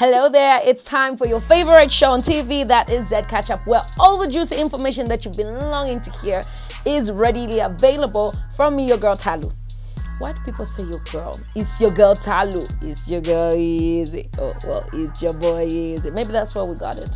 Hello there, it's time for your favorite show on TV, that is Z Catchup, where all the juicy information that you've been longing to hear is readily available from me, your girl Thalu. Why do people say your girl? It's your girl Thalu. It's your girl Easy. Oh, well, it's your boy Easy. Maybe that's where we got it.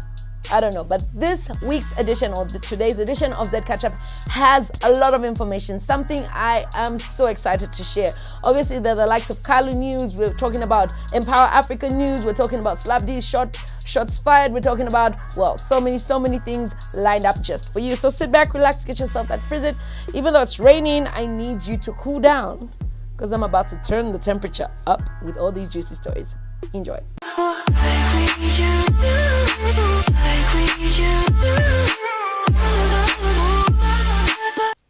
I don't know, but this week's edition or today's edition of Z Catchup has a lot of information, something I am so excited to share. Obviously, there are the likes of Kalu News, we're talking about Empower Africa News, we're talking about Slap D's shots fired, we're talking about, well, so many things lined up just for you. So sit back, relax, get yourself that frizz. Even though it's raining, I need you to cool down because I'm about to turn the temperature up with all these juicy stories. Enjoy.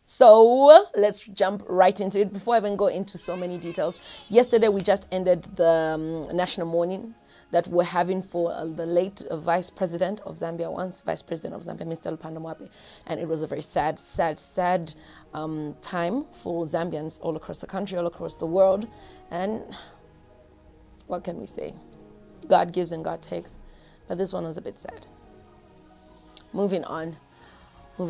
So let's jump right into it. Before I even go into so many details, yesterday we just ended the national mourning that we're having for the late Vice President of Zambia, Mr. Lupanda, and it was a very sad time for Zambians all across the country, all across the world. And what can we say? God gives and God takes, but this one was a bit sad. Moving on. So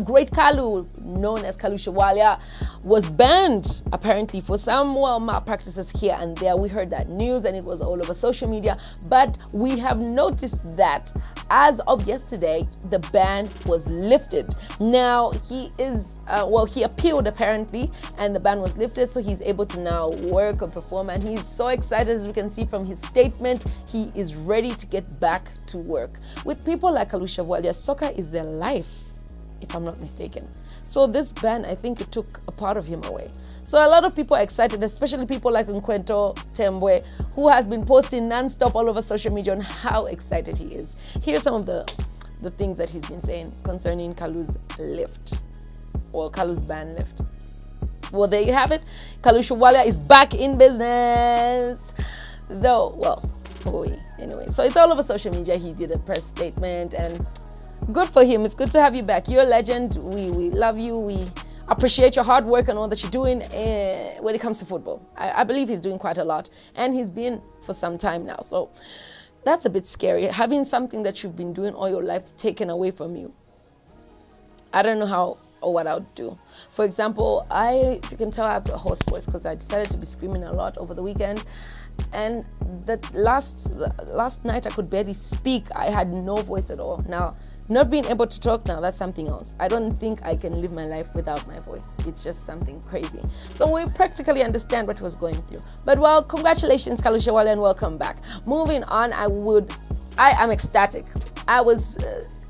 Great Kalu, known as Kalu Shawalia, was banned apparently for some malpractices here and there. We heard that news and it was all over social media, but we have noticed that as of yesterday, the ban was lifted. Now he is, he appealed apparently and the ban was lifted, so he's able to now work and perform, and he's so excited. As we can see from his statement, he is ready to get back to work. With people like Kalu Shawalia, soccer is their life, if I'm not mistaken. So this ban, I think it took a part of him away. So a lot of people are excited, especially people like Nkwento Tembwe, who has been posting non-stop all over social media on how excited he is. Here's some of the things that he's been saying concerning Kalu's lift, or Kalu's ban lift. Well, there you have it. Kalu Shawalia is back in business. Anyway, so it's all over social media. He did a press statement and good for him. It's good to have you back. You're a legend. We love you. We appreciate your hard work and all that you're doing when it comes to football. I believe he's doing quite a lot, and he's been for some time now. So that's a bit scary, having something that you've been doing all your life taken away from you. I don't know how or what I would do. For example, if you can tell, I have a hoarse voice because I decided to be screaming a lot over the weekend. And that last night I could barely speak. I had no voice at all. Now, not being able to talk now, that's something else. I don't think I can live my life without my voice. It's just something crazy. So we practically understand what he was going through. But well, congratulations, Kalu Shawalia, and welcome back. Moving on, I am ecstatic. I was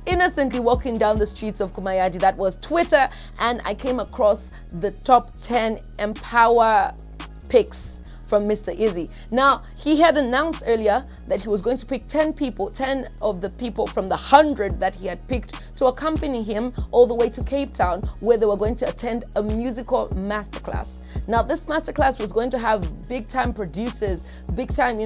innocently walking down the streets of Kumayaji, that was Twitter, and I came across the top 10 Empower picks from Mr. Izzy. Now, he had announced earlier that he was going to pick 10 of the people from the 100 that he had picked to accompany him all the way to Cape Town, where they were going to attend a musical masterclass. Now, this masterclass was going to have big-time producers, big-time,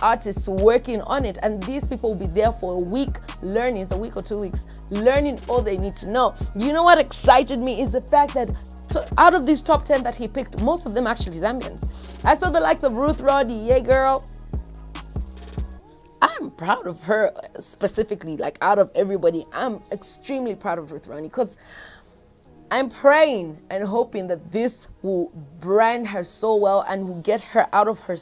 artists working on it, and these people will be there for a week learning, a week or 2 weeks, learning all they need to know. You know what excited me is the fact that out of these top 10 that he picked, most of them actually Zambians. I saw the likes of Ruth Roddy, yeah girl. I'm proud of her specifically, like out of everybody. I'm extremely proud of Ruth Roddy because I'm praying and hoping that this will brand her so well and will get her out of her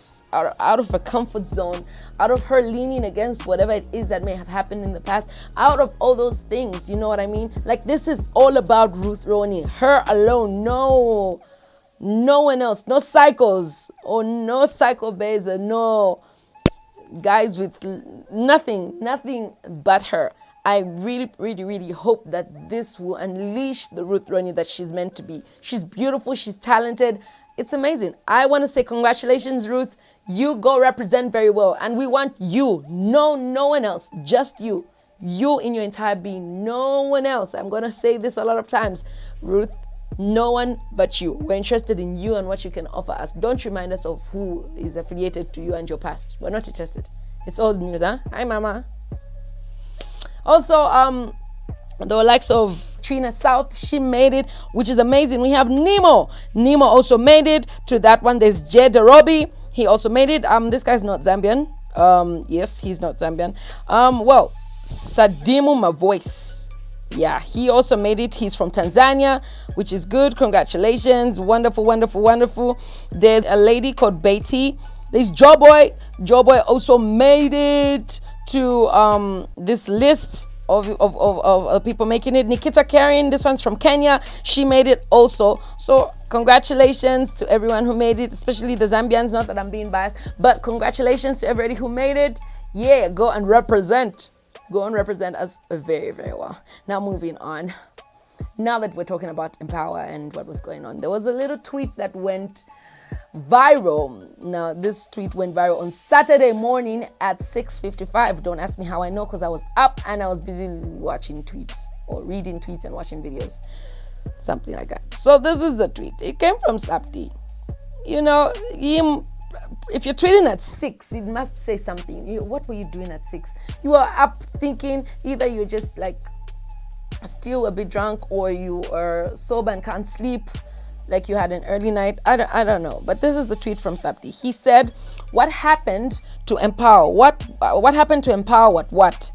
comfort zone, out of her leaning against whatever it is that may have happened in the past, out of all those things, you know what I mean? Like, this is all about Ruth Roddy, her alone. No one else, no cycles or no cycle base, no guys with nothing but her. I really hope that this will unleash the Ruth Roddy that she's meant to be. She's beautiful, she's talented. It's amazing. I want to say congratulations, Ruth. You go represent very well, and we want you. No one else, just you. You in your entire being, no one else. I'm going to say this a lot of times. Ruth, no one but you. We're interested in you and what you can offer us. Don't remind us of who is affiliated to you and your past. We're not interested. It's old news, huh? Hi, mama. Also, the likes of Trina South, she made it, which is amazing. We have Nemo also made it to that one. There's Jed Robbie, He also made it. This guy's not Zambian. Yes, he's not Zambian. Well, Sadimu Mavoice. Yeah, he also made it. He's from Tanzania, which is good. Congratulations. Wonderful, wonderful, wonderful. There's a lady called Betty. There's Joboy. Joboy also made it to this list of people making it. Nikita Karen, this one's from Kenya. She made it also. So congratulations to everyone who made it, especially the Zambians. Not that I'm being biased, but congratulations to everybody who made it. Yeah, go and represent. Go and represent us very, very well. Now moving on. Now that we're talking about Empower and what was going on, there was a little tweet that went viral. Now this tweet went viral on Saturday morning at 6:55. Don't ask me how I know, because I was up and I was busy watching tweets or reading tweets and watching videos, something like that. So this is the tweet. It came from Slapty. You know, if you're tweeting at 6, it must say something. What were you doing at 6? You are up thinking either you're just like still a bit drunk, or you are sober and can't sleep, like you had an early night. I don't know. But this is the tweet from Slapty. He said, what happened to Empower? What happened to Empower what?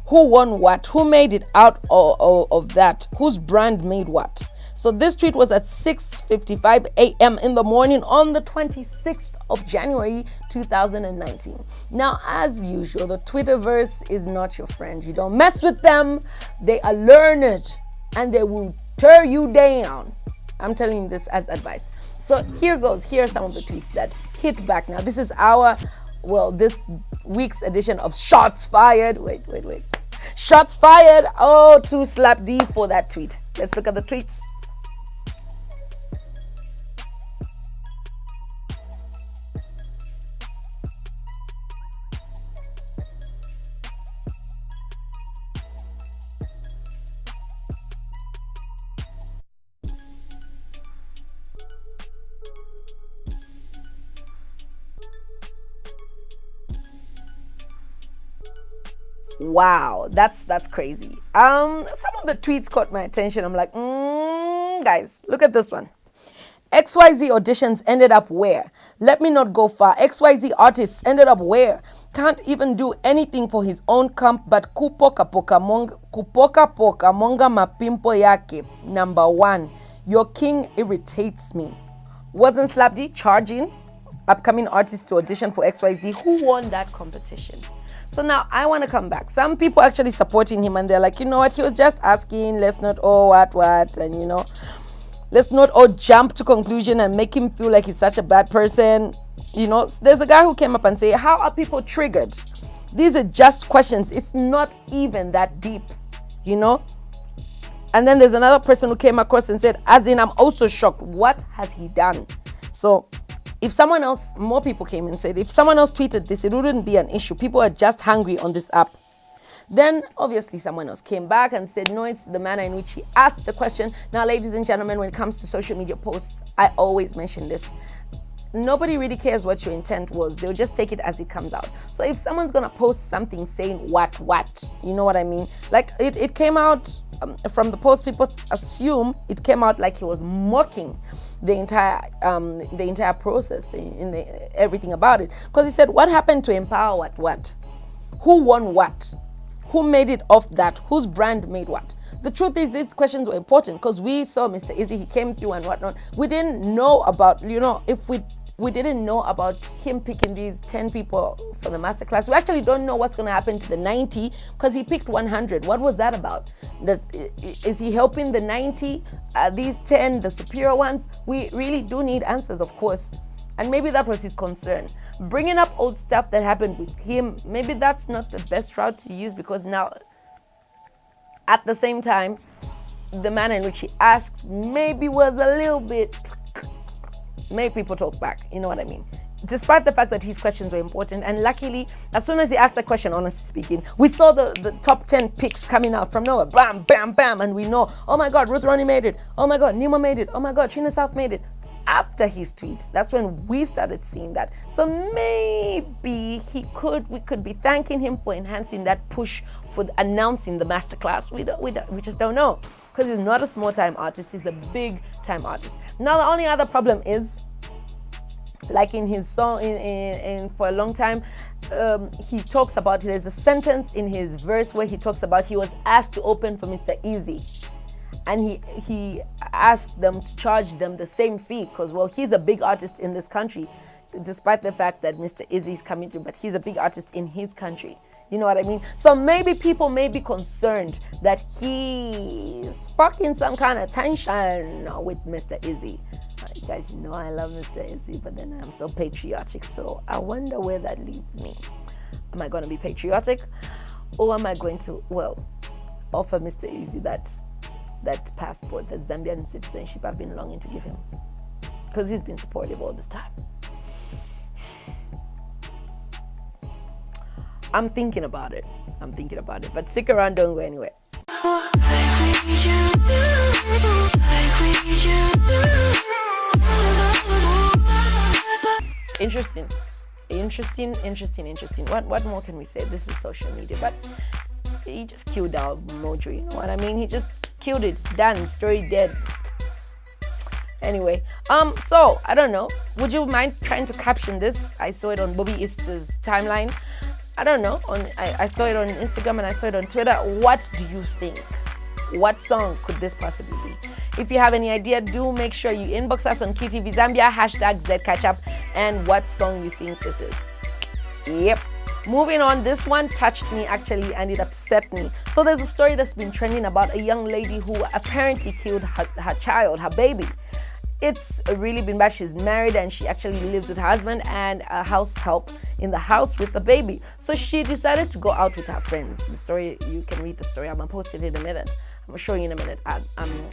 Who won what? Who made it out of that? Whose brand made what? So this tweet was at 6:55 a.m. in the morning on the 26th of January 2019. Now, as usual, the Twitterverse is not your friend. You don't mess with them. They are learned and they will tear you down. I'm telling you this as advice. So here goes. Here are some of the tweets that hit back. Now, this is this week's edition of Shots Fired. Wait. Shots fired. Oh, to Slap D for that tweet. Let's look at the tweets. Wow, that's crazy. Some of the tweets caught my attention. I'm like, guys, look at this one. XYZ auditions ended up where? Let me not go far. XYZ artists ended up where? Can't even do anything for his own camp, but kupoka poka monga mapimpo yake. Number 1, your king irritates me. Wasn't Slapdy charging upcoming artists to audition for XYZ? Who won that competition? So now I want to come back. Some people actually supporting him, and they're like, you know what, he was just asking, let's not what, and you know, let's not all jump to conclusion and make him feel like he's such a bad person. You know, there's a guy who came up and said, how are people triggered? These are just questions. It's not even that deep, you know? And then there's another person who came across and said, as in, I'm also shocked. What has he done? So if someone else, more people came and said, if someone else tweeted this, it wouldn't be an issue. People are just hungry on this app. Then obviously someone else came back and said, no, it's the manner in which he asked the question. Now, ladies and gentlemen, when it comes to social media posts, I always mention this. Nobody really cares what your intent was. They'll just take it as it comes out. So if someone's going to post something saying what, you know what I mean? Like it came out from the post, people assume it came out like he was mocking the entire process, everything about it. Because he said, what happened to Empower what? Who won what? Who made it off that? Whose brand made what? The truth is, these questions were important because we saw Mr. Izzy, he came through and whatnot. We didn't know about, you know, if we didn't know about him picking these 10 people for the masterclass. We actually don't know what's going to happen to the 90 because he picked 100. What was that about? Is he helping the 90, these 10, the superior ones? We really do need answers, of course. And maybe that was his concern. Bringing up old stuff that happened with him, maybe that's not the best route to use, because now, at the same time, the manner in which he asked maybe was a little bit, made people talk back, you know what I mean? Despite the fact that his questions were important, and luckily, as soon as he asked the question, honestly speaking, we saw the top 10 picks coming out from nowhere, bam, bam, bam, and we know, oh my God, Ruth Ronnie made it, oh my God, Nima made it, oh my God, Trina South made it. After his tweets, that's when we started seeing that. So maybe we could be thanking him for enhancing that push for announcing the masterclass. We just don't know, because he's not a small time artist, he's a big time artist. Now the only other problem is Like in his song, in for a long time, he talks about, there's a sentence in his verse where he talks about he was asked to open for Mr. Easy. And he asked them to charge them the same fee because, well, he's a big artist in this country, despite the fact that Mr. Izzy is coming through, but he's a big artist in his country. You know what I mean? So maybe people may be concerned that he's sparking some kind of tension with Mr. Izzy. You guys know I love Mr. Izzy, but then I'm so patriotic. So I wonder where that leads me. Am I going to be patriotic? Or am I going to, well, offer Mr. Izzy that passport, that Zambian citizenship I've been longing to give him? Because he's been supportive all this time. I'm thinking about it. But stick around, don't go anywhere. Interesting. What more can we say? This is social media, but he just killed our mojo, you know what I mean? He just killed it. It's done. Story dead. Anyway, so I don't know. Would you mind trying to caption this? I saw it on Bobby Easter's timeline. I don't know. I saw it on Instagram and I saw it on Twitter. What do you think? What song could this possibly be? If you have any idea, do make sure you inbox us on Tv Zambia, #ZCatchup, and what song you think this is. Yep. Moving on, this one touched me actually and it upset me. So there's a story that's been trending about a young lady who apparently killed her child, her baby. It's really been bad. She's married and she actually lives with her husband and a house help in the house with the baby. So she decided to go out with her friends. The story, you can read the story. I'm going to post it in a minute. I'm going to show you in a minute,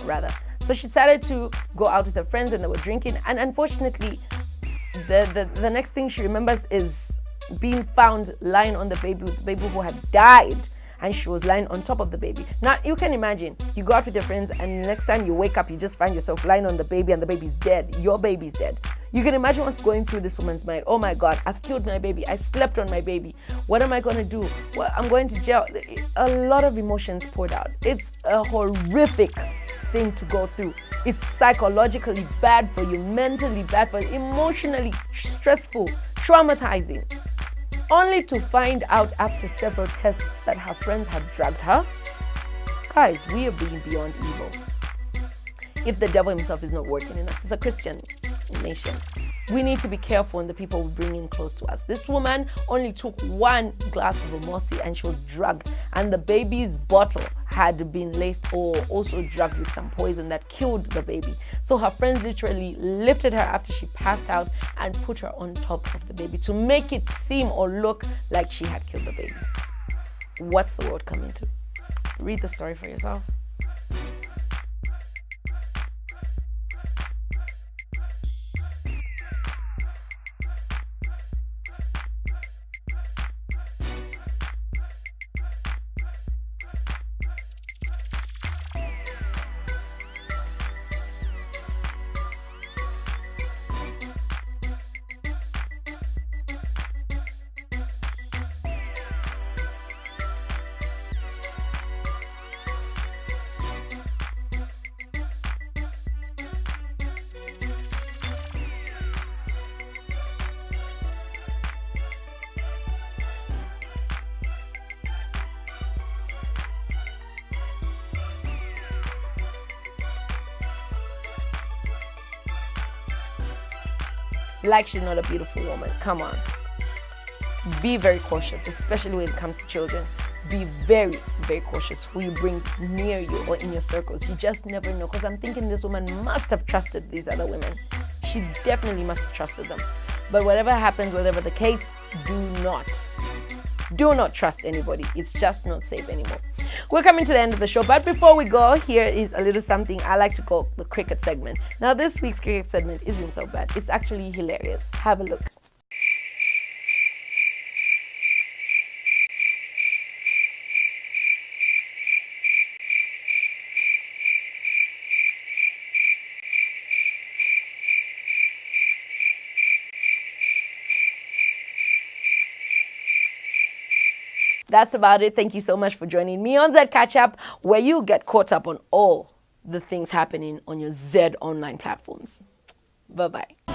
rather. So she decided to go out with her friends and they were drinking. And unfortunately, the next thing she remembers is being found lying on the baby with the baby who had died. And she was lying on top of the baby. Now, you can imagine, you go out with your friends and next time you wake up, you just find yourself lying on the baby and the baby's dead. Your baby's dead. You can imagine what's going through this woman's mind. Oh my God, I've killed my baby. I slept on my baby. What am I going to do? Well, I'm going to jail. A lot of emotions poured out. It's a horrific thing to go through. It's psychologically bad for you, mentally bad for you, emotionally stressful, traumatizing. Only to find out after several tests that her friends had drugged her. Guys, we are being beyond evil. If the devil himself is not working in us, it's a Christian nation. We need to be careful in the people we bring in close to us. This woman only took one glass of Omosi and she was drugged. And the baby's bottle had been laced or also drugged with some poison that killed the baby. So her friends literally lifted her after she passed out and put her on top of the baby to make it seem or look like she had killed the baby. What's the world coming to? Read the story for yourself. Like she's not a beautiful woman. Come on. Be very cautious, especially when it comes to children. Be very, very cautious who you bring near you or in your circles. You just never know. Because I'm thinking this woman must have trusted these other women. She definitely must have trusted them. But whatever happens, whatever the case, do not trust anybody. It's just not safe anymore. We're coming to the end of the show, but before we go, here is a little something I like to call the cricket segment. Now, this week's cricket segment isn't so bad. It's actually hilarious. Have a look. That's about it. Thank you so much for joining me on Z Catchup, where you get caught up on all the things happening on your Z online platforms. Bye-bye.